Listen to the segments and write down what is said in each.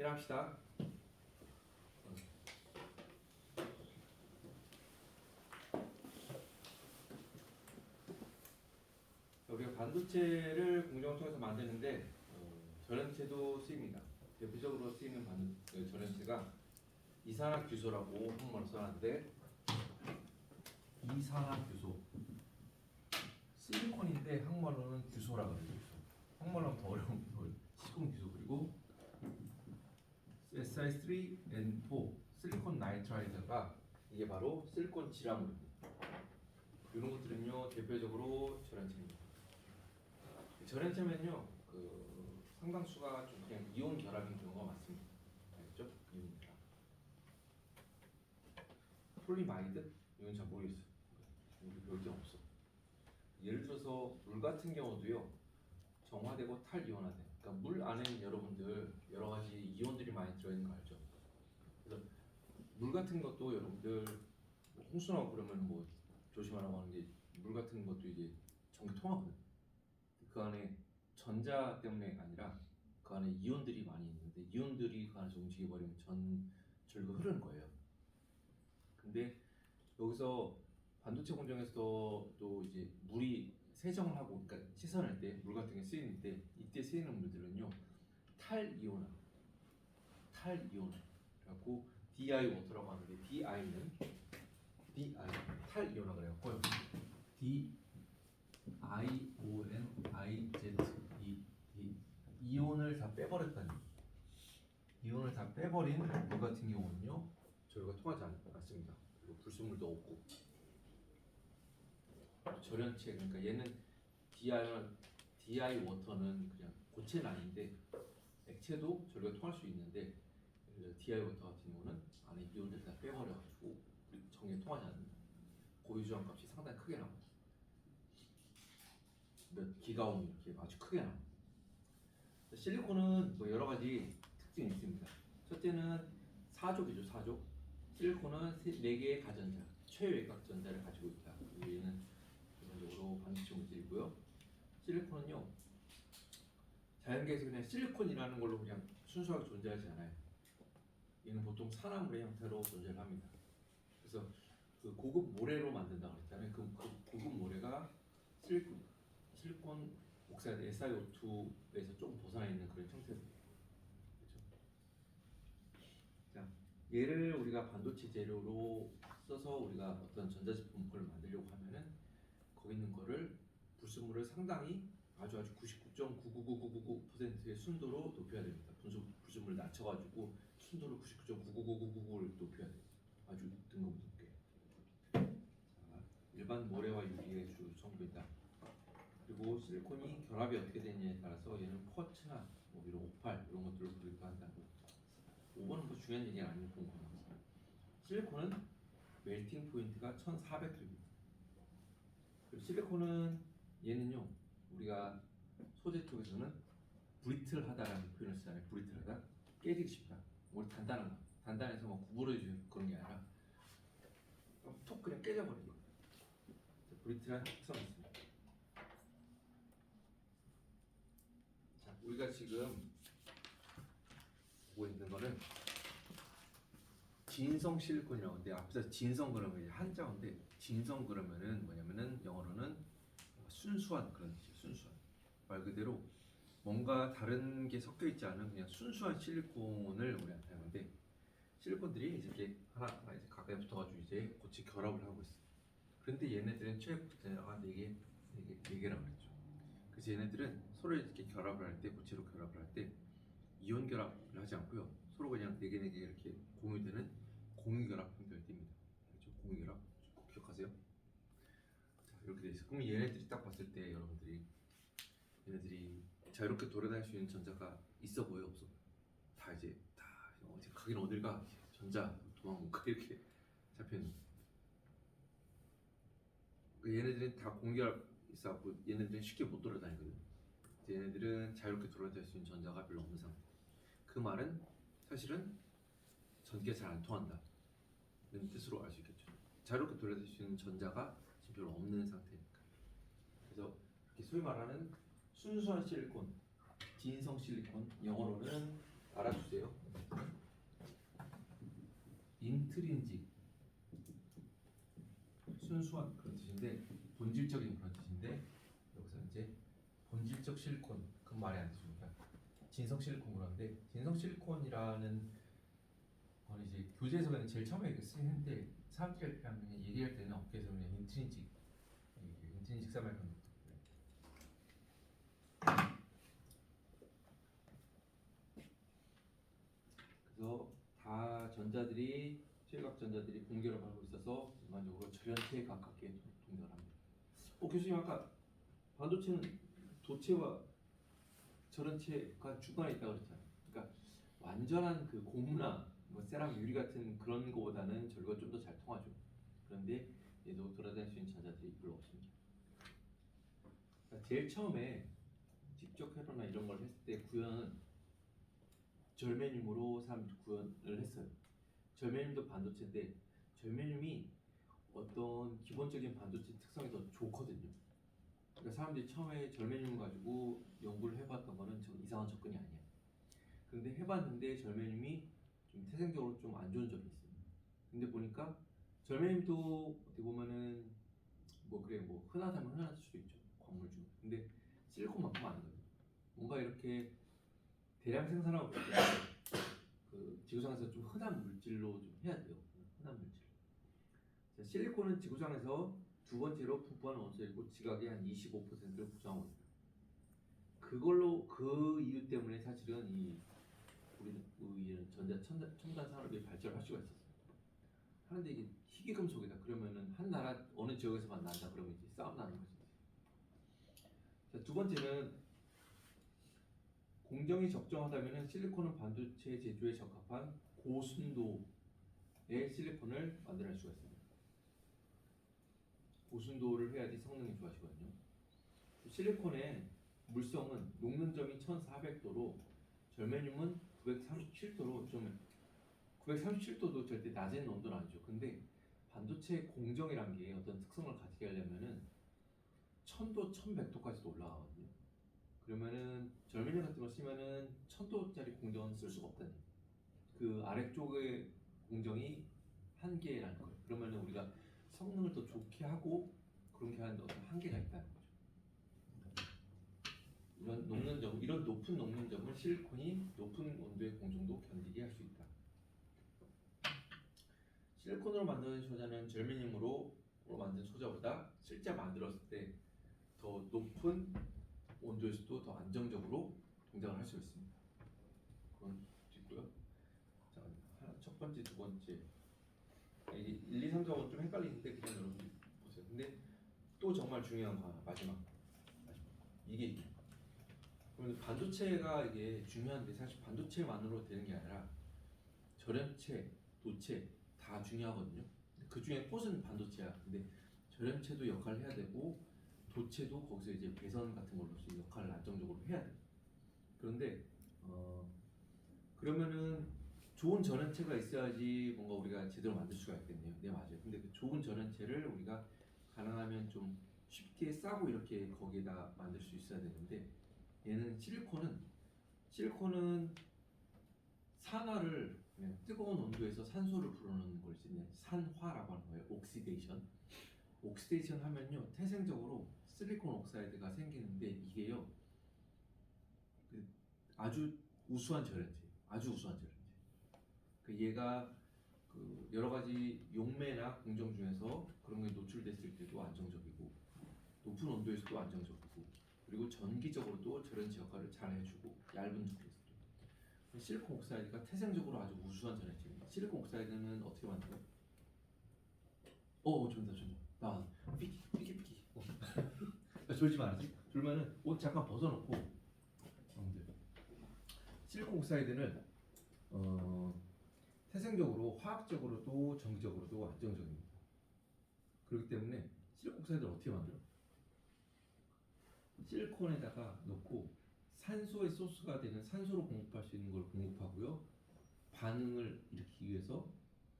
일합시다. 우리가 반도체를 공정을 통해서 만드는데 전원체도 쓰입니다. 대표적으로 쓰이는 전원체가 이산화규소라고 한국말로 써놨는데, 이산화규소 실리콘인데 한국말로는 규소라고 해요. 한국말로 하면 더 어려운 시공규소. 그리고 Si3N4 실리콘 나이트라이드가 이게 바로 실리콘 지라물입니다. 이런 것들은요 대표적으로 절연체입니다. 절연체면요 상당수가 좀 그냥 이온 결합인 경우가 많습니다. 알겠죠? 이온 결합. 폴리마이드? 이건 잘 모르겠어요. 우리 배울 게 없어. 예를 들어서 물 같은 경우도요 정화되고 탈이온화돼. 그러니까 물 안에는 여러분들 여러 가지 이온들이 많이 들어있는 거 알죠? 그래서 물 같은 것도 여러분들 홍수나고 그러면 뭐 조심하라고 하는 게, 물 같은 것도 이제 전기 통하거든. 그 안에 전자 때문에 아니라 그 안에 이온들이 많이 있는데, 이온들이 그 안에서 움직여버리면 전류가 흐르는 거예요. 근데 여기서 반도체 공정에서도 또 이제 물이 세정을 하고, 그러니까 씻어낼 때 물 같은 게 쓰이는 때, 이때 쓰이는 물들은요 탈이온화 그래갖고 DI 워터라고 하는데, DI는 탈이온화 그래갖고요 DIONIZ 이온을 다 빼버렸다는, 이온을 다 빼버린 물 같은 경우는요 전류가 통하지 않습니다. 그리고 불순물도 없고. 절연체, 그러니까 얘는 DI 워터는 그냥 고체는 아닌데 액체도 전류가 통할 수 있는데, DI 워터 같은 경우는 안에 이온들 다 빼버려가지고 전기가 통하지 않는다. 고유저항 값이 상당히 크게 나옵니다. 몇 기가옴 이렇게 아주 크게 나옵니다. 실리콘은 뭐 여러 가지 특징이 있습니다. 첫째는 사족이죠, 사족. 실리콘은 4개의 가전자, 최외곽 전자를 가지고 있다. 얘는 기본적으로 반도체 물질이고요. 실리콘은요, 자연계에서 그냥 실리콘이라는 걸로 그냥 순수하게 존재하지 않아요. 얘는 보통 산화물의 형태로 존재를 합니다. 그래서 그 고급 모래로 만든다고 했잖아요. 그 고급 모래가 실리콘 옥사이드 SiO2에서 조금 벗어나 있는 그런 형태입니다. 그렇죠? 자, 얘를 우리가 반도체 재료로 써서 우리가 어떤 전자제품을 만들려고 하면은 거기 있는 거를 불순물을 상당히 아주 99.99999%의 순도로 높여야 됩니다. 불순물을 낮춰가지고 순도를 99.99999를 높여야 돼요. 아주 등급 높게. 자, 일반 모래와 유리의 주 성분이다. 그리고 실리콘이 결합이 어떻게 되느냐에 따라서 얘는 쿼츠나 뭐 이런 오팔 이런 것들을 구입도 한다고. 5번은 뭐 중요한 얘기는 아니고 공부하는 거죠. 실리콘은 멜팅 포인트가 1400K입니다. 그리고 실리콘은 얘는요 우리가 소재 쪽에서는 브리틀하다라는 표현을 쓰잖아요. 브리틀하다, 깨지기 쉽다. 우리 단단한 거, 단단해서 뭐 구부러지는 그런 게 아니라 톡 그냥 깨져버리는 거예요. 브리틀한 특성이 있습니다. 자, 우리가 지금 보고 있는 거는 진성 실리콘이라고 하는데, 앞에서 진성 그러면 한자인데, 진성 그러면은 뭐냐면은 영어로는 순수한 그런 뜻이에요. 순수한. 말 그대로 뭔가 다른 게 섞여 있지 않은 그냥 순수한 실리콘을 우리한테 하는데, 실리콘들이 이렇게 하나 이제 가까이 붙어가지고 이제 고체 결합을 하고 있어. 그런데 얘네들은 최고체가 4개라고 했죠. 그래서 얘네들은 서로 이렇게 결합을 할 때, 고체로 결합을 할 때 이온 결합을 하지 않고요. 서로 그냥 4개 이렇게 공유되는 공유결합 형태를 띱니다. 그렇죠? 공유결합 꼭 기억하세요. 자, 이렇게 돼 있어. 그럼 얘네들이 딱 봤을 때 여러분들이 얘네들이 자유롭게 돌아다닐 수 있는 전자가 있어 보여, 없어 보여? 다 이제 가긴 어딜 가? 전자 도망 못 가, 이렇게 잡혀 있는. 얘네들은 다 공유결합 있어갖고 얘네들은 쉽게 못 돌아다니거든. 얘네들은 자유롭게 돌아다닐 수 있는 전자가 별로 없는 상태. 그 말은 사실은 전기가 잘 안 통한다는 뜻으로 알 수 있겠죠. 자유롭게 돌아다닐 수 있는 전자가 지금 별로 없는 상태니까. 그래서 이렇게 소위 말하는 순수한 실리콘, 진성 실리콘, 영어로는 알아주세요. 뜻인데 본질적인 그런 뜻인데 여기서 이제 본질적 실리콘 그 말이 안 되십니까? 진성 실리콘 그러는데 진성 실리콘이라는 건 이제 교재에서 그냥 제일 처음에 이렇게 쓰는데 사람들이 그냥 얘기할 때는 업계에서 그냥 인트린식 사말컨덕터. 그래서 다 전자들이 최각 전자들이 공결을 하고 있어서 일반적으로 절연체에 가깝게 동작을 합니다. 교수님 아까 반도체는 도체와 절연체가 중간에 있다고 그랬잖아요. 그러니까 완전한 그 고무나 뭐 세라믹 유리 같은 그런 거보다는 절과 좀 더 잘 통하죠. 그런데 얘도 돌아다닐 수 있는 전자들이 별로 없습니다. 그러니까 제일 처음에 직접 회로나 이런 걸 했을 때 구현은 절메늄으로 사람들이 구현을 했어요. 절메늄도 반도체인데 절메늄이 어떤 기본적인 반도체 특성이 더 좋거든요. 그러니까 사람들이 처음에 절메늄 가지고 연구를 해봤던 거는 좀 이상한 접근이 아니야. 그런데 해봤는데 절메늄이 좀 태생적으로 좀 안 좋은 점이 있어요. 근데 보니까 절메늄도 어떻게 보면은 뭐 그래 뭐 흔하다면 흔할 수도 있죠. 광물 중. 근데 실리콘만큼 아니거든요. 뭔가 이렇게 대량 생산하고 있을 때 그 지구상에서 좀 흔한 물질로 좀 해야 돼요. 흔한 물질. 자, 실리콘은 지구상에서 두 번째로 풍부한 원소이고 지각의 한 25%를 구성하고 있어요. 그걸로 그 이유 때문에 사실은 우리는 이런 첨단 산업이 발전할 수가 있었어요. 하는데 이게 희귀금속이다. 그러면은 한 나라 어느 지역에서만 난다. 그러면 이제 싸움 나는 거지. 자, 두 번째는 공정이 적정하다면 실리콘은 반도체 제조에 적합한 고순도의 실리콘을 만들어낼 수가 있습니다. 고순도를 해야지 성능이 좋아지거든요. 실리콘의 물성은 녹는 점이 1400도로 절메늄은 937도로 좀 937도도 절대 낮은 온도는 아니죠. 근데 반도체 공정이란 게 어떤 특성을 가지게 하려면은 1000도, 1100도까지도 올라가거든요. 그러면은 절메늄 같은 거 쓰면은 1000도짜리 공정은 쓸 수가 없다는 얘기예요. 그 아래쪽의 공정이 한계라는 거예요. 그러면은 우리가 성능을 더 좋게 하고 그런 게 하는 어떤 한계가 있다는 거죠. 이런 높은 녹는 점을 실리콘이 높은 온도의 공정도 견디게 할 수 있다. 실리콘으로 만든 소자는 절메늄으로 만든 소자보다 실제 만들었을 때 더 높은 온도에서도 더 안정적으로 동작을 할 수 있습니다. 그건 있고요. 자, 첫 번째, 두 번째. 이게 1, 2, 3, 4, 5 좀 헷갈리는데 그냥 여러분 보세요. 근데 또 정말 중요한 거 하나, 마지막. 이게 그러면 반도체가 이게 중요한데 사실 반도체만으로 되는 게 아니라 절연체, 도체 다 중요하거든요. 그 중에 꽃은 반도체야. 근데 절연체도 역할을 해야 되고 도체도 거기서 이제 배선 같은 걸로서 역할을 안정적으로 해야 돼. 그런데 그러면은 좋은 절연체가 있어야지 뭔가 우리가 제대로 만들 수가 있겠네요. 네, 맞아요. 근데 그 좋은 절연체를 우리가 가능하면 좀 쉽게 싸고 이렇게 거기에다 만들 수 있어야 되는데 얘는 실리콘은 산화를 그냥 뜨거운 온도에서 산소를 불어넣는 걸 이제 산화라고 하는 거예요. 옥시데이션 하면요 태생적으로 실리콘 옥사이드가 생기는데 이게요 그 아주 우수한 절연체. 그 얘가 그 여러 가지 용매나 공정 중에서 그런 게 노출됐을 때도 안정적이고 높은 온도에서도 안정적이고 그리고 전기적으로도 절연체 역할을 잘 해주고 얇은 쪽에서도 실리콘 옥사이드가 태생적으로 아주 우수한 절연체입니다. 실리콘 옥사이드는 어떻게 만들어요? 존다. 나 삐끼. 졸지 말아지. 졸면은 옷 잠깐 벗어놓고. 실리콘 옥사이드는 태생적으로 화학적으로도 전기적으로도 안정적입니다. 그렇기 때문에 실리콘 옥사이드를 어떻게 만들어? 실리콘에다가 넣고 산소의 소스가 되는 산소로 공급할 수 있는 걸 공급하고요. 반응을 일으키기 위해서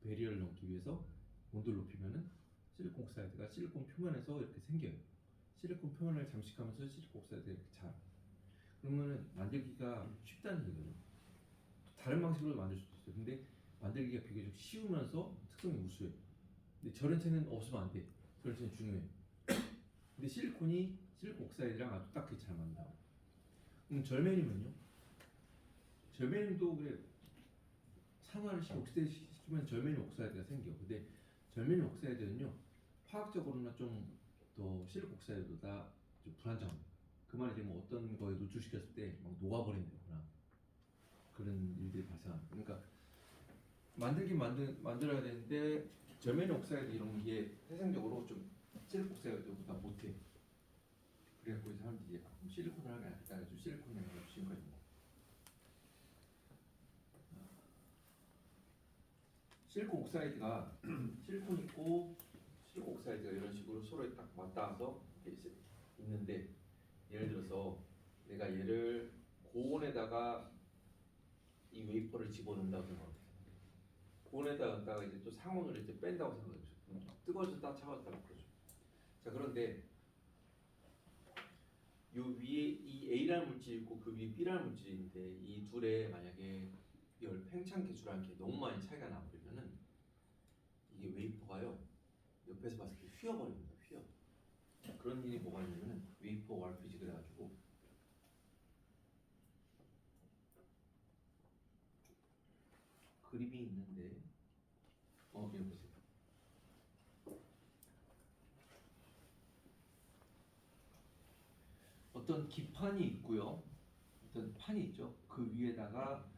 배리어를 넣기 위해서 온도를 높이면은 실리콘 옥사이드가 실리콘 표면에서 이렇게 생겨요. 실리콘 표면을 잠식하면서 실리콘 옥사이드가 이렇게 자라. 그러면은 만들기가 쉽다는 얘기죠. 다른 방식으로 만들 수도 있어요. 근데 만들기가 비교적 쉬우면서 특성이 우수해요. 근데 절연체는 없으면 안 돼. 솔루션이 중요해. 근데 실리콘 옥사이드랑 아주 딱 잘 맞는다. 절메늄은요? 절메늄도 그래 산화를 옥시데이션 시키면 절메늄 옥사이드가 생겨. 근데 절메늄 옥사이드는요 화학적으로는 좀 더 실리콘 옥사이드보다 좀 불안정합니다. 그 말이 뭐 어떤 거에 노출시켰을 때 막 녹아버린다거나 그런 일들이 발생합니다. 그러니까 만들어야 되는데 절메늄 옥사이드 이런 게 태생적으로 좀 실리콘 옥사이드보다 못해. 그래갖고 사람들이 이제 실리콘을 하게 안 했다. 좀 실리콘을 지금까지 뭐. 실리콘 옥사이드가 실리콘 있고 실리콘 옥사이드가 이런 식으로 서로 딱 맞닿아서 이렇게 있는데 예를 들어서 내가 얘를 고온에다가 이 웨이퍼를 집어넣는다고 생각해. 고온에다가 넣다가 이제 또 상온으로 이제 뺀다고 생각해. 뜨거워졌다 차가웠다 그러죠. 자 그런데 요 위에 이 A라는 물질이 있고 그 위에 B라는 물질이 있는데 이 둘에 만약에 열 팽창 계수라는 게 너무 많이 차이가 나버리면은 이게 웨이퍼가요 옆에서 봤을 때 휘어버립니다. 휘어. 그런 일이 뭐가 있냐면은 웨이퍼 warp이지 그래가지고 그림이 있는데 이거 보세요. 어떤 기판이 있고요. 어떤 판이 있죠. 그 위에다가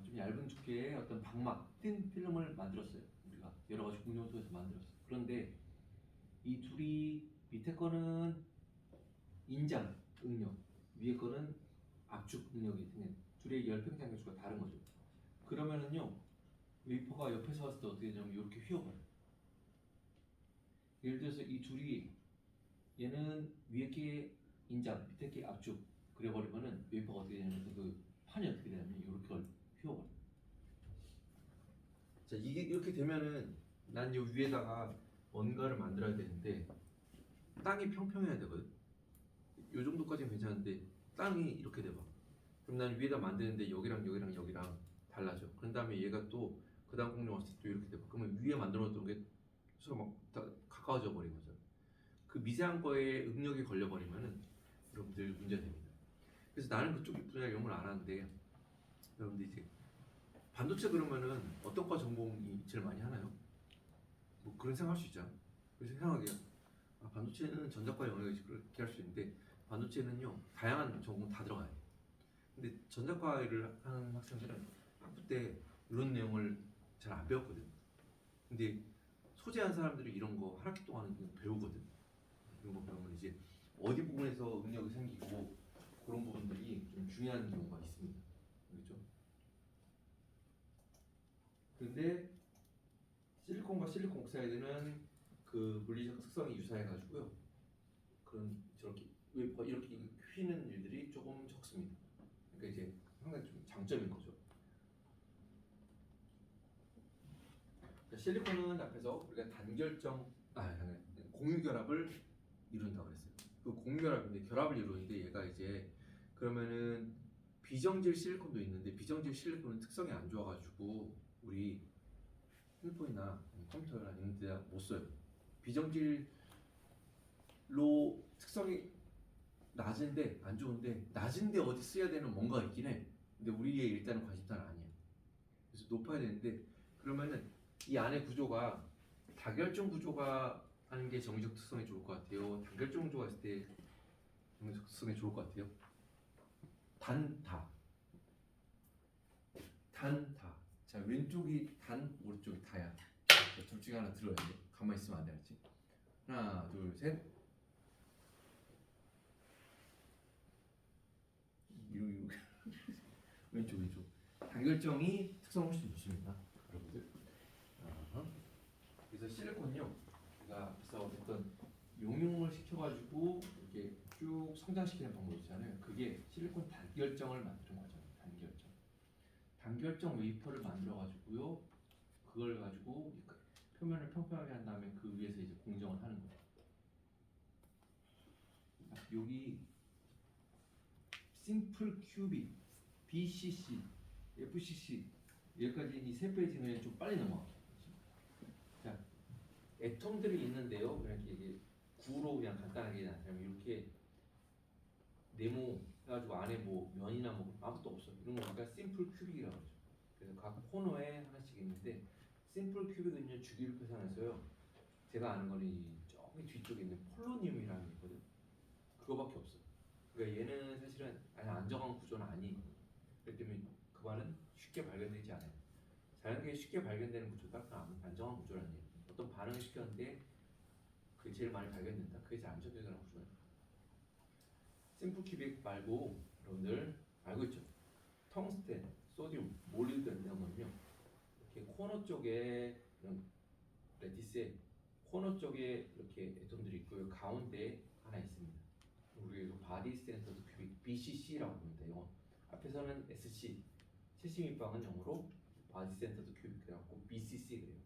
좀 얇은 두께의 어떤 방막, 틴 필름을 만들었어요. 우리가 여러 가지 공정을 통해서 만들었어요. 그런데 이 둘이 밑에 거는 인장, 응력, 위에 거는 압축, 응력이 있는 둘의 열팽창 계수가 다른 거죠. 그러면은요, 웨이퍼가 옆에서 봤을 때 어떻게 되냐면 이렇게 휘어버려요. 예를 들어서 이 둘이 얘는 위에 게 인장, 밑에 게 압축 그래버리면은 웨이퍼가 어떻게 되냐면 그 판이 어떻게 되냐면 이렇게 휘어버려요. 자 이게 이렇게 되면은 난 이 위에다가 뭔가를 만들어야 되는데 땅이 평평해야 되거든. 요 정도까지는 괜찮은데 땅이 이렇게 돼봐. 그럼 난 위에다 만드는데 여기랑 달라져. 그런 다음에 얘가 또 그 다음 공룡 왔을 때 또 이렇게 돼봐. 그러면 위에 만들어놨던 게 서로 막 다 가까워져 버린 거죠. 그 미세한 거에 응력이 걸려버리면은 여러분들 문제가 됩니다. 그래서 나는 그쪽 분야 영어를 안 하는데 여러분들 이제 반도체 그러면은 어떤 과 전공이 제일 많이 하나요? 뭐 그런 생각할 수 있잖아. 그래서 생각하기야. 반도체는 전자과 영역이 그렇게 할 수 있는데 반도체는요 다양한 전공 다 들어가요. 근데 전자과를 하는 학생들은 학부 때 이런 내용을 잘 안 배웠거든. 근데 소재한 사람들이 이런 거 한 학기 동안 배우거든. 이런 거 배우면 이제 어디 부분에서 응력이 생기고 그런 부분들이 좀 중요한 경우가 있습니다. 그렇죠? 근데 실리콘과 실리콘 옥사이드는 그 물리적 특성이 유사해가지고요. 그런 저렇게 이렇게 휘는 일들이 조금 적습니다. 그러니까 이제 상당히 좀 장점인 거죠. 그러니까 실리콘은 앞에서 우리가 공유결합을 이룬다고 그랬어요. 그 공유결합인데 결합을 이루는데 얘가 이제 그러면은 비정질 실리콘도 있는데 비정질 실리콘은 특성이 안 좋아가지고 우리 핸드폰이나 컴퓨터나 이런 데 못 써요. 비정질로 특성이 낮은데 안 좋은데 낮은데 어디 써야 되는 뭔가 있긴 해. 근데 우리의 일단은 관심사는 아니야. 그래서 높아야 되는데 그러면은 이 안에 구조가 다결정 구조가 하는 게 정의적 특성이 좋을 것 같아요. 단결정 구조가 있을 때 정의적 특성이 좋을 것 같아요. 단다. 자 왼쪽이 단, 오른쪽이 다야. 둘 중에 하나 들어야 돼. 가만히 있으면 안 되겠지. 하나, 둘, 셋. 왼쪽. 단결정이 특성 훨씬 좋습니다, 여러분들. 그래서 실리콘요, 우리가 앞에서 어떤 용융을 시켜가지고 이렇게 쭉 성장시키는 방법 있잖아요. 그게 실리콘 단결정을 만드는 거죠. 단결정 웨이퍼를 만들어가지고요, 그걸 가지고 표면을 평평하게 한 다음에 그 위에서 이제 공정을 하는 거예요. 여기 심플 큐빅, BCC, FCC 여기까지 이 세 페이지는 좀 빨리 넘어갈게요. 자, 애톰들이 있는데요. 그냥 이게 구로 그냥 간단하게 나타내면 이렇게 네모 해가지고 안에 뭐 면이나 뭐 아무것도 없어. 이런 거 우리가 심플 큐빅이라고 하죠. 그래서 각 코너에 하나씩 있는데 심플 큐빅은요 주기를 계산해서요. 제가 아는 거는 이 저기 뒤쪽에 있는 폴로니움이라는 게 있거든. 그거밖에 없어. 그러니까 얘는 사실은 아니 안정한 구조는 아니거든. 그렇기 때문에 그 말은 쉽게 발견되지 않아요. 자연계에 쉽게 발견되는 구조가 그 안정한 구조라는 얘기예요. 어떤 반응을 시켰는데 그게 제일 많이 발견된다. 그게 제일 안정적인 구조예요. 심플 큐빅 말고 여러분들 알고 있죠? 텅스텐, 소듐, 몰리브덴 이런 거는요. 이렇게 코너 쪽에 이런 레티스에 코너 쪽에 이렇게 애톰들이 있고요. 가운데 하나 있습니다. 우리 이거 바디 센터드 큐빅 BCC라고 합니다. 영어 앞에서는 SC 최신 밑방은 영어로 바디 센터드 큐빅 그래갖고 BCC 그래요.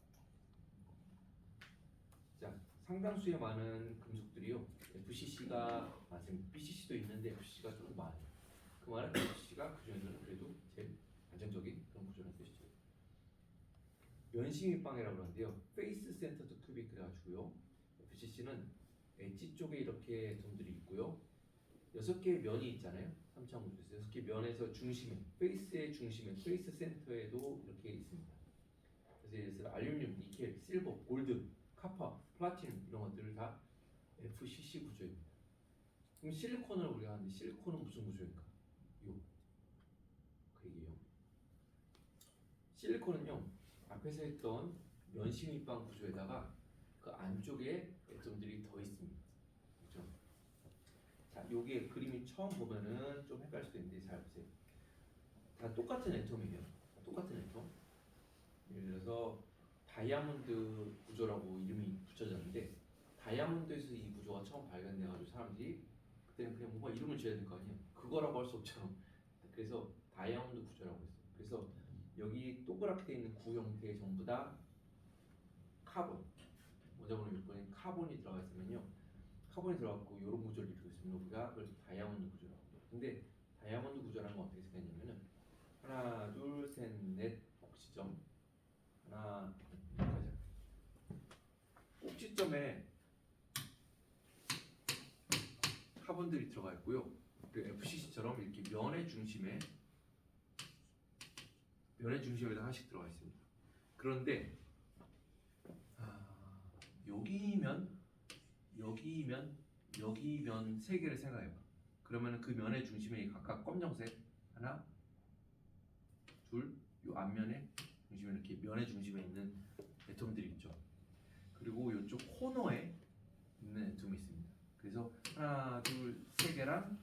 자, 상당수의 많은 금속들이요. FCC가 지금 BCC도 있는데 FCC가 조금 많아요. 그 말은 FCC가 그 중에서는 그래도 제일 안정적인 그런 구조라는 뜻이죠. 면심 밑방이라고 그러는데요. 페이스 센터드 큐빅 그래가지고요. FCC는 엣지 쪽에 이렇게 돔들이 있고요. 6개의 면이 있잖아요. 3차원 구조에서 6개 면에서 중심에 페이스의 중심에 페이스 센터에도 이렇게 있습니다. 그래서 예를 들어서 알루미늄, 니켈, 실버, 골드, 카파, 플라티늄 이런 것들을 다 FCC 구조입니다. 그럼 실리콘을 우리가 하는데 실리콘은 무슨 구조입니까? 그 얘기예요. 실리콘은요 앞에서 했던 면심 밑방 구조에다가 그 안쪽에 애tom들이 더 있습니다. 그렇죠? 자, 요게 그림이 처음 보면은 좀 헷갈릴 수도 있는데 잘 보세요. 다 똑같은 애톰이에요. 똑같은 애톰. 예를 들어서 다이아몬드 구조라고 이름이 붙여졌는데 다이아몬드에서 이 구조가 처음 발견돼가지고 사람들이 그때는 그냥 뭔가 이름을 지어야 될 거 아니에요. 그거라고 할 수 없죠. 그래서 다이아몬드 구조라고 했어요. 그래서 여기 동그랗게 돼 있는 구 형태의 전부 다 카본. 원자번호 6번에 카본이 들어가 있으면요. 카본이 들어갔고 이런 구조를 이루고 있으면 우리가 그걸 다이아몬드 구조라고 해요. 근데 다이아몬드 구조라는 건 어떻게 생겼냐면은 하나, 둘, 셋, 넷 꼭지점 하나, 가자. 꼭지점에 카본들이 들어가 있고요. 그 FCC처럼 이렇게 면의 중심에다 하나씩 들어가 있습니다. 그런데 여기면 여기 면 세 개를 생각해봐. 그러면 그 면의 중심에 각각 검정색 하나, 둘, 요 앞면에 중심에 이렇게 면의 중심에 있는 애톰들이 있죠. 그리고 이쪽 코너에 있는 애톰이 있습니다. 그래서 하나, 둘, 세 개랑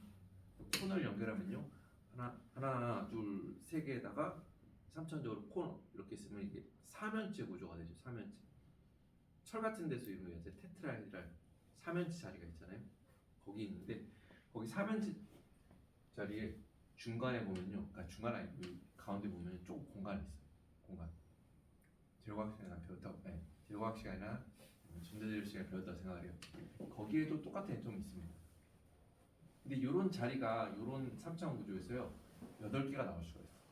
코너를 연결하면요, 하나, 둘, 세 개에다가 3차원적으로 코너 이렇게 쓰면 이게 사면체 구조가 되죠. 사면체. 철 같은 데서 이루어진 이제 테트라헤드랄 사면체 자리가 있잖아요. 거기 있는데 거기 사면체 자리에 중간에 보면요, 그러니까 중간 아니고 가운데 보면 조금 공간이 있어요. 공간. 재료과학 시간이나 배웠다고, 재료과학 시간이나 전자재료 시간에 배웠다고 생각을 해요. 거기에도 똑같은 애톰이 있습니다. 근데 이런 자리가 이런 3차원 구조에서요 8개가 나올 수가 있어요.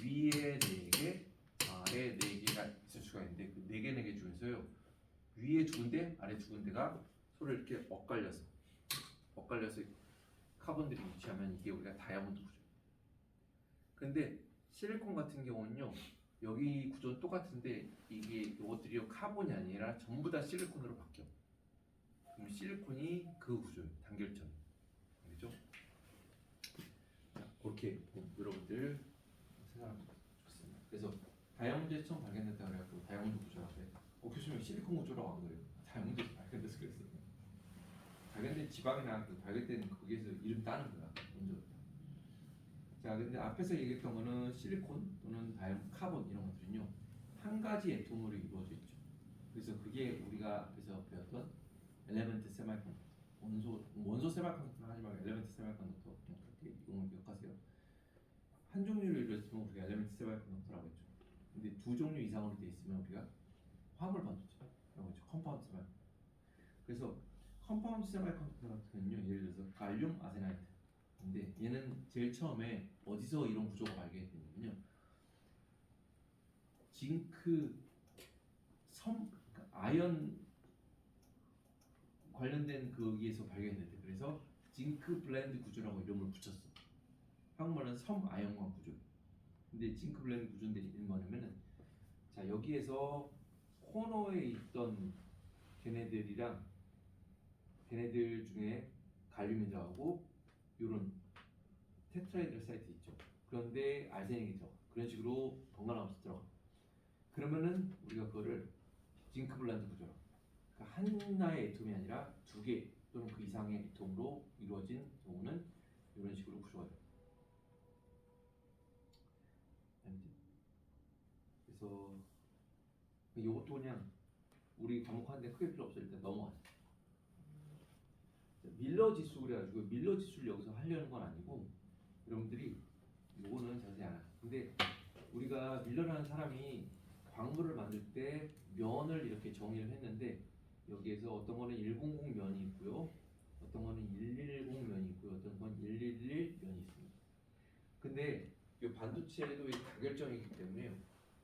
위에 4개, 아래 4개가 있을 수가 있는데 그 4개 4개 중에서요 위에 두 군데, 아래 두 군데가 서로 이렇게 엇갈려서 카본들이 위치하면 이게 우리가 다이아몬드 구조. 근데 실리콘 같은 경우는요 여기 구조는 똑같은데 이게 이것들이 카본이 아니라 전부 다 실리콘으로 바뀌어. 그럼 실리콘이 그 구조예요. 단결점. 알겠죠? 그렇게 여러분들 생각하면 좋습니다. 그래서 다이아몬드에서 처음 발견됐다 그래갖고 다이아몬드 구조라고 해. 교수님 실리콘 구조라고 안 그래요. 다이아몬드에서 발견돼서 그랬어요. 발견된 지방이나 그 발견된 거기에서 이름 따는 거야. 먼저. 자, 근데 앞에서 얘기했던 거는 실리콘 또는 카본 이런 것들은요 한 가지 애톰으로 이루어져 있죠. 그래서 그게 우리가 앞에서 배웠던 엘레멘트 세마이컨덕터, 원소 세마이컨덕터는 하지 말고 엘레멘트 세마이컨덕터 그렇게 용어를 기억하세요. 한 종류를 이루어졌으면 우리가 엘레멘트 세마이컨덕터라고 했죠. 근데 두 종류 이상으로 돼 있으면 우리가 화물 반도체 라고 했죠. 컴파운드 세마이컨덕터. 그래서 컴파운드 세마이컨덕터 같은 경우는요 예를 들어서 갈륨 아세나이트. 근데 얘는 제일 처음에 어디서 이런 구조가 발견됐냐면요 징크 그러니까 아연 관련된 거기에서 발견됐대. 그래서 징크 블렌드 구조라고 이름을 붙였어. 한국말은 섬 아연광 구조. 근데 징크 블렌드 구조인데 뭐냐면은 자 여기에서 코너에 있던 걔네들이랑 걔네들 중에 갈륨이 들어가고 요런 테트라이드 사이트 있죠. 그런데 알세닉이 들어가. 그런 식으로 번갈아가면서 들어가. 그러면은 우리가 그거를 징크 블렌드 구조라고. 그러니까 하나의 애톰이 아니라 두 개 또는 그 이상의 애톰으로 이루어진 경우는 이런 식으로 구조가 돼요. 그래서 이것도 그냥 우리 과목하는데 크게 필요 없어. 일단 넘어가자. 밀러 지수 그래가지고 밀러 지수를 여기서 하려는 건 아니고 여러분들이 요거는 자세히 안 해. 근데 우리가 밀러라는 사람이 광물을 만들 때 면을 이렇게 정의를 했는데 여기에서 어떤 거는 100 면이 있고요. 어떤 거는 110 면이 있고요. 어떤 건 111 면이 있습니다. 근데 이 반도체도 이 다결정이기 때문에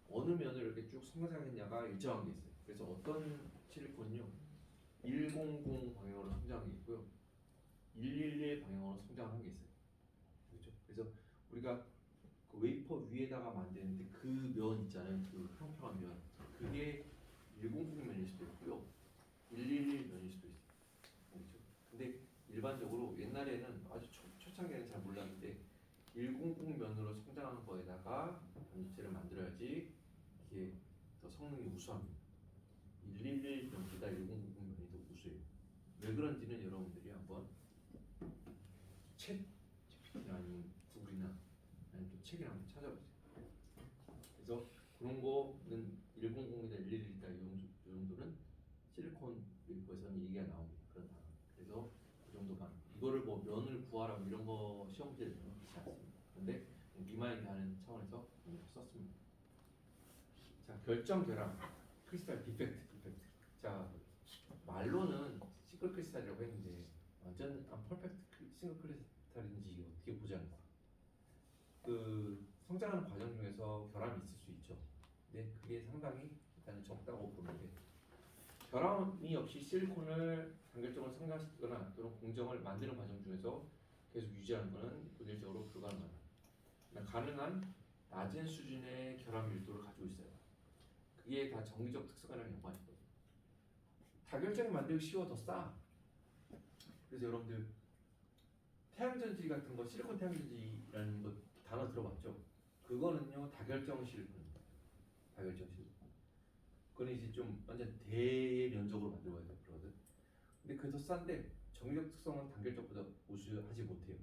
어느 면을 이렇게 쭉 성장했냐가 일정한 게 있어요. 그래서 어떤 실리콘은요 100 방향으로 성장한 게 있고요 111 방향으로 성장한 게 있어요. 그렇죠? 그래서 우리가 그 웨이퍼 위에다가 만드는데 그 면 있잖아요. 그 평평한 면 그게 100 면일 수도 있고요 111 면일 수도 있어요. 그렇죠? 근데 일반적으로 옛날에는 아주 초창기에는 잘 몰랐는데 100 면으로 성장한 거에다가 반도체를 만들어야지 이게 더 성능이 우수합니다. 111 면보다 100 면이 더 우수해요. 왜 그런지는 여러분들이 한번 챗 GPT나 아니면 구글이나 아니면 또 책이나 한번 찾아보세요. 그래서 그런 거는 100이다 111이다 이 정도는 실리콘 웨이퍼에서는 얘기가 나옵니다. 그런 단어. 그래서 그 정도만 이거를 뭐 면을 구하라 뭐 이런 거 시험 문제는 그렇지 않습니다. 근데 리마인드 하는 차원에서 썼습니다. 자 결정 결함 크리스탈 디펙트. 자 말로는 싱글 크리스탈이라고 했는데 완전 퍼펙트 싱글 크리스탈인지 이게 어떻게 보자는 거야. 그 성장하는 과정 중에서 결함이 있을 수 있죠. 근데 그게 상당히 일단 적다고 보는데 결함이 없이 실리콘을 단결적으로 성장시키거나 또는 공정을 만드는 과정 중에서 계속 유지하는 것은 본질적으로 불가능하다. 가능한 낮은 수준의 결함 밀도를 가지고 있어요. 그게 다 정기적 특성이랑 연관이 있거든요. 다결정이 만들기 쉬워 더 싸. 그래서 여러분들 태양전지 같은 거 실리콘 태양전지라는 거 단어 들어봤죠? 그거는요 다결정 실리콘입니다. 다결정 실리콘. 그건 이제 좀 완전 대면적으로 만들어야 돼 그러거든. 근데 그게 더 싼데 정기적 특성은 단결적보다 우수하지 못해요.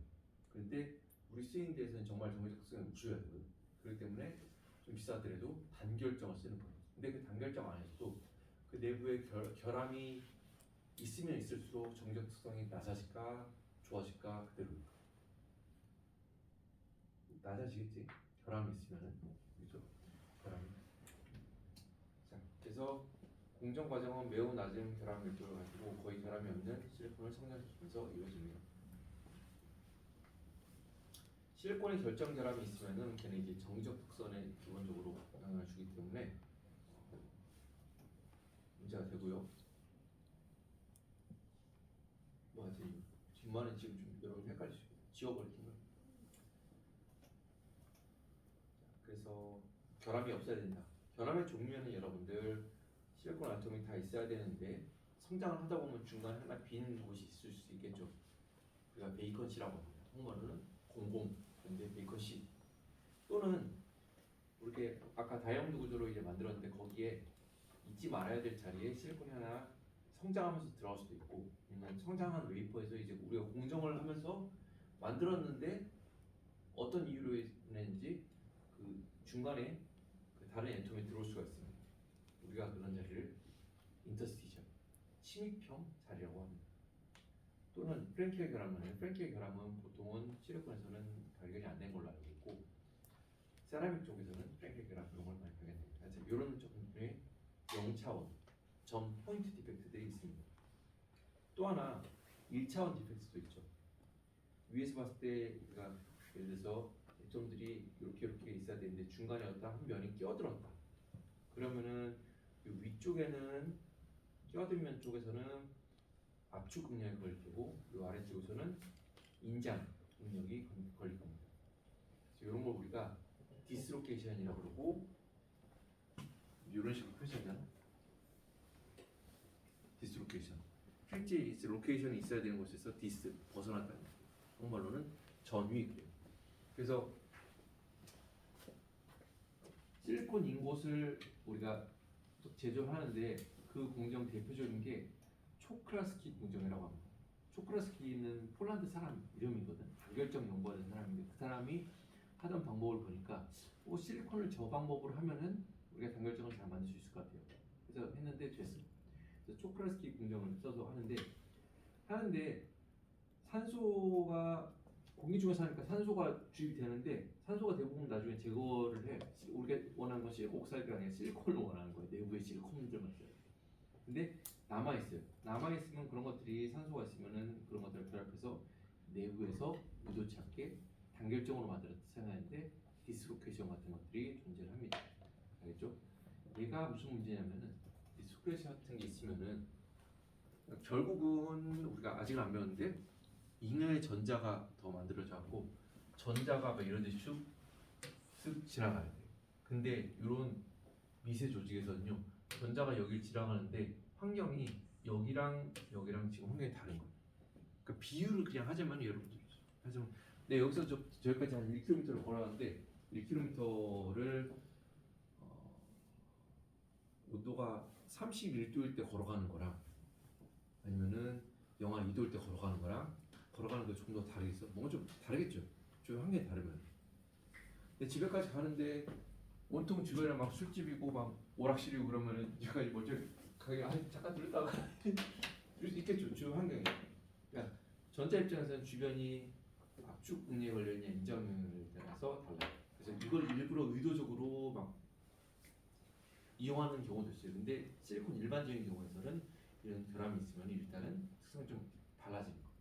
그런데 우리 쓰이는 데에서는 정말 정기적 특성이 우수해야 되거든. 그렇기 때문에 좀 비싸더라도 단결정을 쓰는 거예요. 근데 그 단결정 안에서도 그 내부에 결함이 있으면 있을수록 정기적 특성이 낮아질까 좋아질까 그대로일까? 낮아지겠지. 결함이 있으면은 그죠? 결함이. 자, 그래서 공정 과정은 매우 낮은 결함 밀도를 가지고 거의 결함이 없는 실리콘을 성장시키면서 이루어집니다. 실리콘에 결정 결함이 있으면은 걔는 이제 정기적 특성에 기본적으로 영향을 주기 때문에 문제가 되고요. 뭐 하여튼 뒷말은 지금 좀 여러분 헷갈리시고 지워버리는 거예요. 그래서 결함이 없어야 된다. 결함의 종류에는 여러분들 실리콘 아톰이 다 있어야 되는데 성장을 하다 보면 중간에 하나 빈 곳이 있을 수 있겠죠. 우리가 베이컨 C라고 합니다. 한국말로는 00 근데 베이컨 C 또는 이렇게 아까 다이아몬드 구조로 이제 만들었는데 거기에 잊지 말아야 될 자리에 실리콘이 하나 성장하면서 들어갈 수도 있고 아니면 성장한 웨이퍼에서 이제 우리가 공정을 하면서 만들었는데 어떤 이유로 인했는지 그 중간에 그 다른 애톰이 들어올 수가 있습니다. 우리가 그런 자리를 인터스티션 침입형 자리라고 합니다. 또는 프랭키의 결함은 프랭키의 결함은 보통은 실리콘에서는 발견이 안 된 걸로 알고 있고 세라믹 쪽에서는 프랭키의 결함 이런 걸 많이 발견됩니다. 그래서 이런 종류의 0차원 점 포인트 디펙트들이 있습니다. 또 하나 1차원 디펙트도 있죠. 위에서 봤을 때 우리가 예를 들어서 애톰들이 이렇게 있어야 되는데 중간에 어떤 한 면이 끼어들었다. 그러면은 이 위쪽에는 끼어든 면 쪽에서는 압축 응력이 걸릴 테고 이 아래쪽에서는 인장 응력이 걸릴 겁니다. 이런 걸 우리가 디스로케이션이라고 그러고 이런 식으로 표시하잖아. 디스로케이션. 실제 로케이션이 있어야 되는 곳에서 디스 벗어났다는 거예요. 한국말로는 전위 그래요. 그래서 실리콘 인곳을 우리가 제조를 하는데 그 공정 대표적인 게 초크라스키 공정이라고 합니다. 초크라스키는 폴란드 사람 이름이거든. 단결정 연구하는 사람인데 그 사람이 하던 방법을 보니까 실리콘을 저 방법으로 하면은 우리가 단결정을 잘 만들 수 있을 것 같아요. 그래서 했는데 됐어. 그래서 초크라스키 공정을 써서 하는데 산소가 공기 중에서 하니까 산소가 주입이 되는데 산소가 대부분 나중에 제거를 해. 우리가 원하는 것이 옥사이드가 아니라 실리콘을 원하는 거예요. 내부에 실리콘들만 써요. 근데 남아 있어요. 남아 있으면 그런 것들이 산소가 있으면은 그런 것들을 결합해서 내부에서 의도치 않게 단결정으로 만들어서 생각하는데 디스로케이션 같은 것들이 존재를 합니다. 알겠죠? 얘가 무슨 문제냐면은 디스로케이션 같은 게 있으면은 결국은 우리가 아직 안 배웠는데 잉여의 전자가 더 만들어져갖고 전자가 막 이런 데 쑥 지나가야 돼. 근데 이런 미세 조직에서는요 전자가 여길 지나가는데 환경이 여기랑 지금 환경이 다른 거예요. 그러니까 비유를 그냥 하자면 여러분들 하자면 네 여기서 저기까지 한 1km를 걸어가는데 1km를 온도가 31도일 때 걸어가는 거랑 아니면은 영하 2도일 때 걸어가는 거랑 걸어가는 게 좀 더 다르겠어? 뭔가 좀 다르겠죠? 좀 환경이 다르면. 근데 집에까지 가는데 온통 주변에 막 술집이고 막 오락실이고 그러면은 여기까지 먼저 가게 잠깐 들렸다가 이럴 수 있겠죠? 주변 환경이. 그러니까 전자 입장에서는 주변이 압축 응에 걸려있냐 인정에 따라서 달라요. 그래서 이걸 일부러 의도적으로 막 이용하는 경우도 있어요. 근데 실리콘 일반적인 경우에서는 이런 결함이 있으면 일단은 특성이 좀 달라지는 거예요.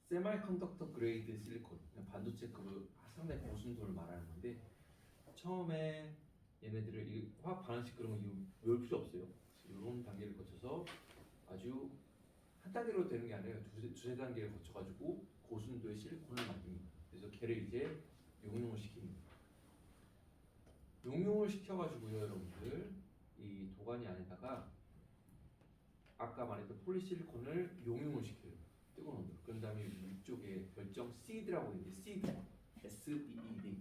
세마이컨덕터 그레이드 실리콘 반도체급 상당히 고순도를 말하는 건데 처음에 얘네들을 이 화학 반응식 그런 거 외울 필요 없어요. 이런 단계를 거쳐서 아주 한 단계로 되는 게 아니라 두세 단계를 거쳐가지고 고순도의 실리콘을 만듭니다. 그래서 걔를 이제 용융을 시킵니다. 용융을 시켜가지고요, 여러분들 이 도가니 안에다가 아까 말했던 폴리실리콘을 용융을 시켜요. 뜨거운 온도로. 그런 다음에 위쪽에 결정 seed라고 있는데 seed, S-E-E-D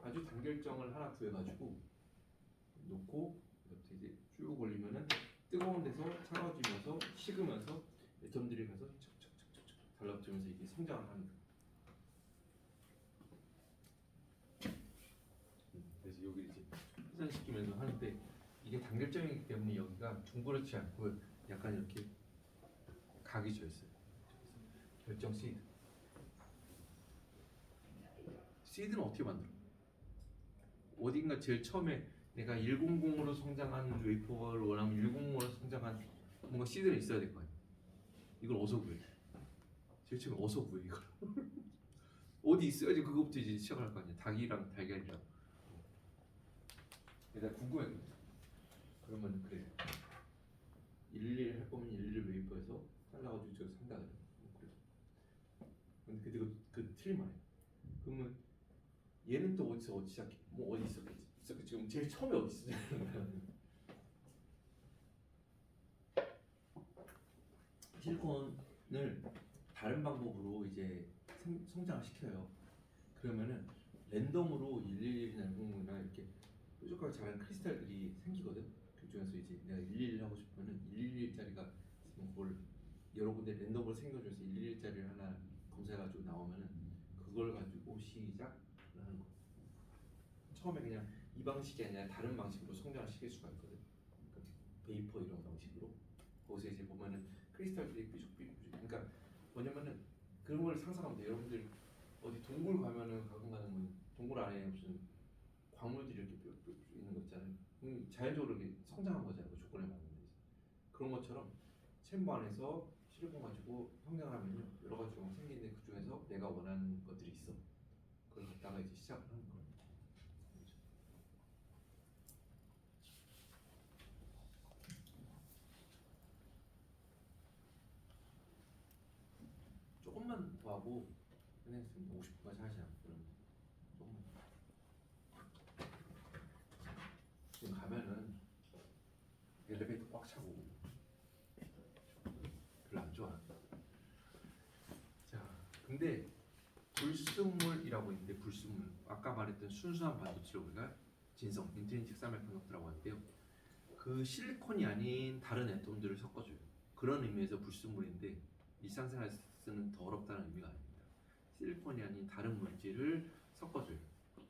아주 단결정을 하나 구해가지고 놓고 이렇게 이제 쭉 올리면은 뜨거운 데서 차가워지면서 식으면서 애tom들이 가서 척척척척 달라붙으면서 이게 성장을 합니다. 그래서 여기 이제 회전시키면서 하는데 이게 단결점이기 때문에 여기가 둥그렇지 않고 약간 이렇게 각이 져 있어요. 결정 시드. 시드는 어떻게 만들어? 어딘가 제일 처음에 내가 100으로 성장한 웨이퍼를 원하면 100으로 성장한 뭔가 시드는 있어야 될 거 아니야. 이걸 어디서 구해? 제일 처음에 어디서 구해 이걸? 어디 있어야지 그거부터 이제 시작할 거 아니야. 닭이랑 달걀이랑. 내가 궁금했거든. 그러면 그래. 111 할 거면 111 웨이퍼에서 잘라가지고 저기 산다 그래. 그래. 근데 그 틀린 말이야. 그러면 얘는 또 어디서 시작해? 뭐 어디 있었겠지? 지금 제일 처음에 어디 있었냐는 실리콘을 다른 방법으로 이제 성장을 시켜요. 그러면은 랜덤으로 111이나 100이나 이렇게 뾰족하게 자라는 크리스탈들이 생기거든. 그 중에서 이제 내가 111 하고 싶으면은 111짜리가 뭘 여러 군데 랜덤으로 생겨줘서 111짜리를 하나 검사해가지고 나오면은 그걸 가지고 시작을 하는 거. 처음에 그냥 이 방식이 아니라 다른 방식으로 성장을 시킬 수가 있거든. 그러니까 베이퍼 이런 방식으로. 거기서 이제 보면은 크리스탈들이 삐죽삐죽. 그러니까 뭐냐면은 그런 걸 상상하면 돼. 여러분들 어디 동굴 가면은 가끔 가는 건 동굴 안에 무슨 광물들이 이렇게 뾰뾰 있는 거 있잖아요. 자연적으로 이렇게 성장한 거잖아요. 그 조건에 맞는 데서. 그런 것처럼 챔버 안에서 실리콘 가지고 성장을 하면요 여러 가지가 생기는데 그 중에서 내가 원하는 것들이 있어. 그걸 갖다가 이제 시작을 하는 거예요. 조금만 더 하고 끝내겠습니다. 50분까지 하시죠. 여러분. 조금만. 지금 가면은 엘리베이터 꽉 차고 별로 안 좋아. 자, 근데 불순물이라고 있는데 불순물 아까 말했던 순수한 반도체를 우리가 진성 인트린식 세미컨덕터라고 하는데요. 그 실리콘이 아닌 다른 애톰들을 섞어줘요. 그런 의미에서 불순물인데 일상생활에서 쓰는 더 어렵다는 의미가 아닙니다. 실리콘이 아닌 다른 물질을 섞어줘요.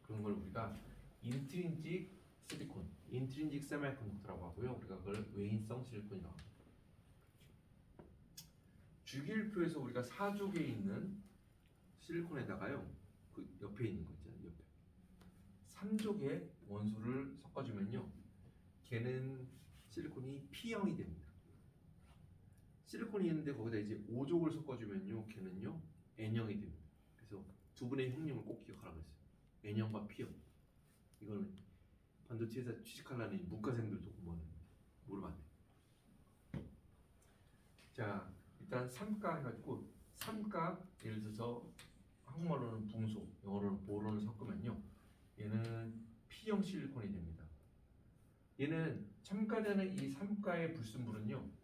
그런 걸 우리가 인트린식 실리콘, 인트린식 세미컨덕터라고 하고요. 우리가 그걸 외인성 실리콘이라고 합니다. 주기율표에서 우리가 4족에 있는 실리콘에다가요, 그 옆에 있는 거 있잖아요. 옆에 3족의 원소를 섞어주면요, 걔는 실리콘이 P형이 됩니다. 실리콘이 있는데 거기다 이제 5족을 섞어주면요, 걔는요 N형이 됩니다. 그래서 두 분의 형님을 꼭 기억하라고 했어요. N형과 P형. 이거는 반도체에서 취직하려는 문과생들도 물어봤네. 자, 일단 삼가 해가지고 삼가 예를 들어서 한국말로는 붕소, 영어로는 보론을 섞으면요, 얘는 P형 실리콘이 됩니다. 얘는 첨가되는 이 삼가의 불순물은요,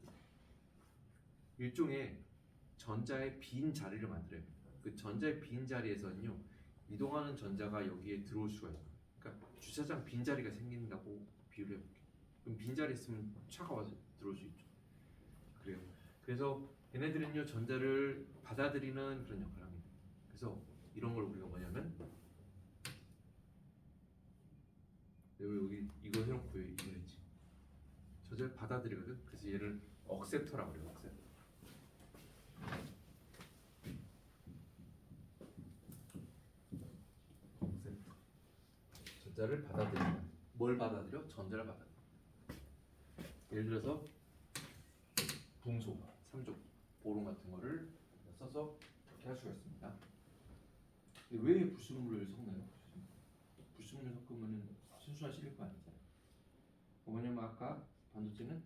일종의 전자의 빈 자리를 만들어요. 그 전자의 빈 자리에서는요, 이동하는 전자가 여기에 들어올 수가 있어요. 그러니까 주차장 빈 자리가 생긴다고 비유를 해볼게요. 그럼 빈 자리 있으면 차가 와서 들어올 수 있죠. 그래요. 그래서 얘네들은요, 전자를 받아들이는 그런 역할을 합니다. 그래서 이런 걸 우리가 뭐냐면, 여기 이거 해놓고 이거 했지. 전자를 받아들이거든. 그래서 얘를 억셉터라고 그래요. 억셉터. 억셉터. 전자를 받아들인다. 뭘 받아들여? 전자를 받아들여. 예를 들어서 붕소, 삼족, 보론 같은 거를 써서 이렇게 할 수가 있습니다. 근데 왜 불순물을 섞나요? 불순물을 섞으면 순수한 실리콘 아니잖아요. 뭐냐면 아까 반도체는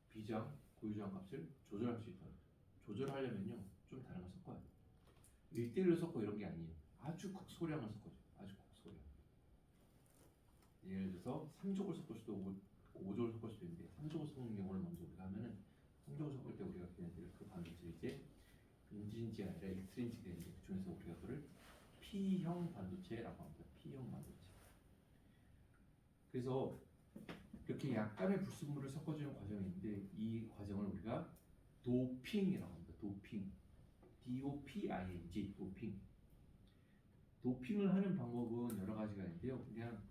비저항, 고유저항 값을 조절할 수 있도록 조절하려면요, 좀 다른 걸 섞어야 돼요. 1대1로 섞고 이런 게 아니에요. 아주 극소량을 섞어줘요. 아주 극소량. 예를 들어서 3족을 섞을 수도 있고 5족을 섞을 수도 있는데 3족을 섞는 경우를 먼저 우리가 하면은 3족을 섞을 때 우리가 걔네들 그 반도체 이제 인트린직이 아니라 익스트린직이 되는데 그 중에서 우리가 그걸 P형 반도체라고 합니다. P형 반도체. 그래서 이렇게 약간의 불순물을 섞어주는 과정이 있는데 이 과정을 우리가 도핑이라고 합니다. 도핑. DOPING. 도핑. 도핑을 하는 방법은 여러 가지가 있는데요. 그냥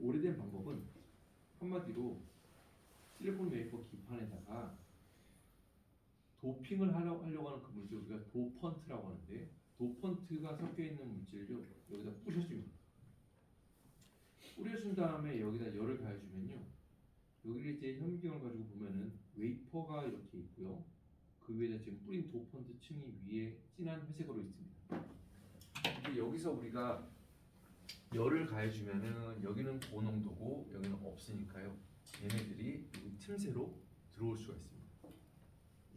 오래된 방법은 한마디로 실리콘 웨이퍼 기판에다가 도핑을 하려고 하는 그 물질 우리가 도펀트라고 하는데, 도펀트가 섞여 있는 물질을 여기다 뿌려줍니다. 뿌려준 다음에 여기다 열을 가해주면요, 여기를 이제 현미경을 가지고 보면은 웨이퍼가 이렇게 있고요, 그 위에다 지금 뿌린 도펀트 층이 위에 진한 회색으로 있습니다. 근데 여기서 우리가 열을 가해주면은 여기는 고농도고 여기는 없으니까요, 얘네들이 이 틈새로 들어올 수가 있습니다.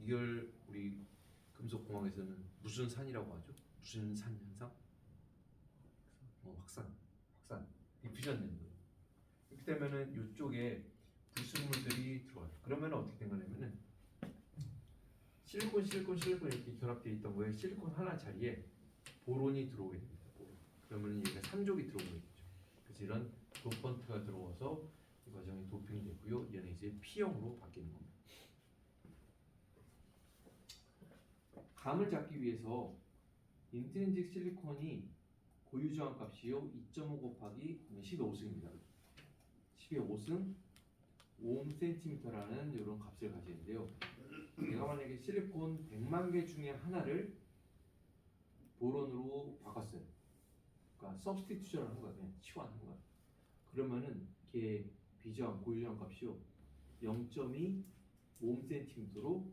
이걸 우리 금속공학에서는 무슨 산이라고 하죠? 무슨 산 현상? 확산 디퓨전 되는 거예요. 이렇게 되면은 이쪽에 불순물들이 들어와요. 그러면 어떻게 된 거냐면은 실리콘 이렇게 결합되어 있던 거에 실리콘 하나 자리에 보론이 들어오게 됩니다. 보론. 그러면 얘가 3족이 들어오게 되죠. 그래서 이런 도펀트가 들어와서 이 과정이 도핑이 되고요. 얘는 이제 P형으로 바뀌는 겁니다. 감을 잡기 위해서 인트린직 실리콘이 고유저항 값이요 2.5 곱하기 15승입니다. 10의 5승 5cm라는 이런 값을 가지는데요. 내가 만약에 실리콘 100만 개 중에 하나를 보론으로 바꿨어요. 그러니까 서브스티튜션을 한 거야. 그냥 치환한 거야. 그러면은 걔 비저항, 고유저항 값이요 0.2 5cm로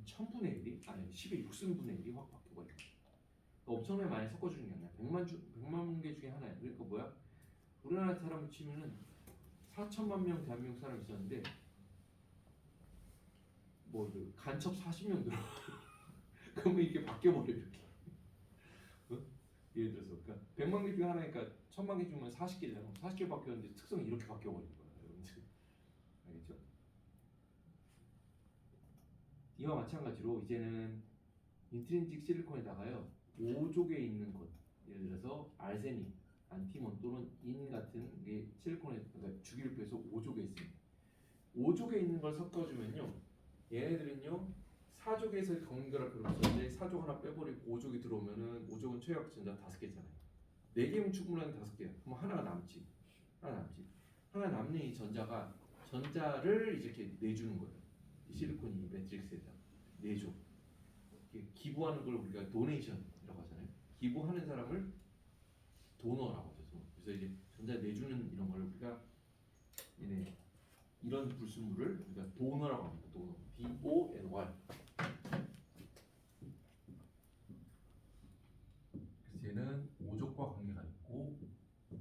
1000분의 1이 아니 10의 6승분의 1이 확 바뀌어버려요. 엄청나게 많이 섞어주는 게 아니라 100만 개 중에 하나야. 그러니까 뭐야? 우리나라 사람을 치면은 4천만 명 대한민국 사람 있었는데 뭐 그 간첩 40명 들어. 그러면 이게 바뀌어버려 이렇게. 어? 예를 들어서 그러니까 100만 개 중에 하나니까 1000만 개 중에 40개잖아. 40개 바뀌었는데 특성이 이렇게 바뀌어버린 거야, 여러분들. 알겠죠? 이와 마찬가지로 이제는 인트린직 실리콘에다가요 5족에 있는 것, 예를 들어서 알세닉, 안티몬 또는 인 같은 게 실리콘에 그러니까 주기율표에서 5족에 있습니다. 5족에 있는 걸 섞어주면요, 얘네들은요 4족에서 경결합 그룹인데 4족 하나 빼버리고 5족이 들어오면은 5족은 최악 전자 5개잖아요. 4개면 충분한 5개야. 그럼 하나가 남지. 하나 남는 이 전자가 전자를 이렇게 내주는 거예요. 이 실리콘이 매트릭스에다 내줘. 이게 기부하는 걸 우리가 도네이션이라고 하잖아요. 기부하는 사람을 도너라고 하죠. 그래서 이제 전자 내주는 이런 걸 우리가 얘네 이런 불순물을 우리가 도너라고 합니다. 도너. D-O-N-Y. 그래서 얘는 5족과 관계가 있고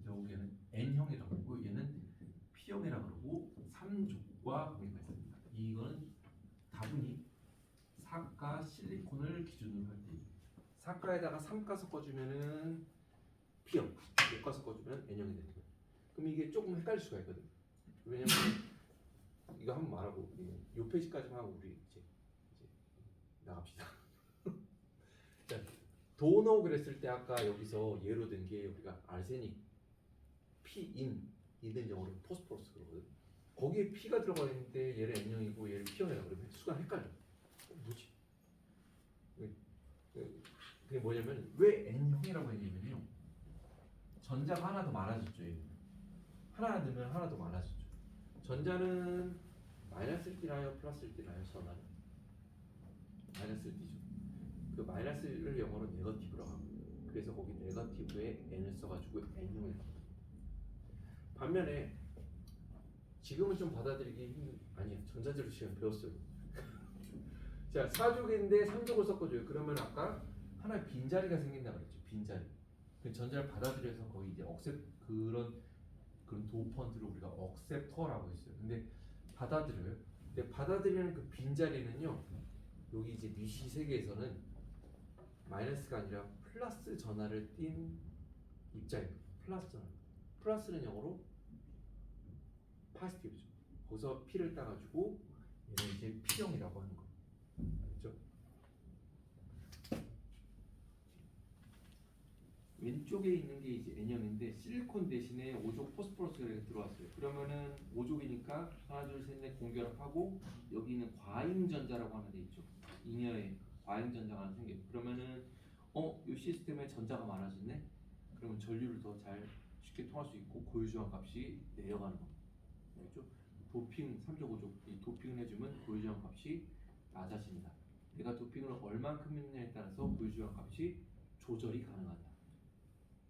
여기에는 N형이라고 하고 얘는 P형이라고 그러고 3족과 관계가 있습니다. 이거는 다분히 사가 실리콘을 기준으로 할 때 사가에다가 3가 섞어주면은 P형, 5가 섞어주면 N형이 되는 거예요. 그럼 이게 조금 헷갈릴 수가 있거든. 왜냐면 이거 한번 말하고 요 페이지까지만 하고 우리 이제 나갑시다. 자, 도너 그랬을 때 아까 여기서 예로 든 게 우리가 알세닉, P인, 이든 영어로 포스포러스 그러거든. 거기에 P가 들어가 있는데 얘를 N형이고 얘를 P형이라고 그러면 수가 헷갈려. 뭐지? 그게 뭐냐면 왜 N형이라고 했냐면요, 전자가 하나 더 많아졌죠. 얘는. 하나 넣으면 하나 더 많아졌죠. 전자는 마이너스를 띠나요? 플러스를 띠나요? 전화는? 마이너스를 띠죠. 그 마이너스를 영어로 네거티브라고 합니다. 그래서 거기 네거티브에 N을 써가지고 N형을 합니다. 반면에 지금은 좀 받아들이기 힘든, 아니야, 전자제로 시간 배웠어요. 자, 4족인데 3족을 섞어줘요. 그러면 아까 하나의 빈자리가 생긴다 그랬죠. 빈자리. 그 전자를 받아들여서 거의 이제 그런 도펀트를 우리가 억셉터라고 했어요. 근데 받아들여요. 근데 받아들이는 그 빈자리는요, 여기 이제 미시 세계에서는 마이너스가 아니라 플러스 전하를 띤 입자입니다. 플러스 전하. 플러스는 영어로 파스티브죠. 거기서 P를 따가지고 얘는 이제 P형이라고 하는 거. 알겠죠? 왼쪽에 있는 게 이제 N형인데 실리콘 대신에 5족 포스포러스가 이렇게 들어왔어요. 그러면은 5족이니까 하나 둘 셋 넷 공결합하고 여기는 과잉전자라고 하는 데 있죠. 잉여의 과잉전자가 하나 생겨요. 그러면은 이 시스템에 전자가 많아졌네. 그러면 전류를 더 잘 쉽게 통할 수 있고 고유저항 값이 내려가는 겁니다. 알겠죠? 도핑 3족 5족 이 도핑을 해주면 고유저항 값이 낮아진다. 내가 도핑을 얼만큼 했느냐에 따라서 고유저항 값이 조절이 가능하다.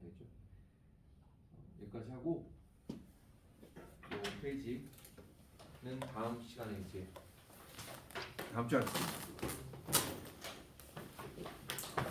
알겠죠? 여기까지 하고 이 페이지는 다음 시간에 이제 다음 주에 하겠습니다.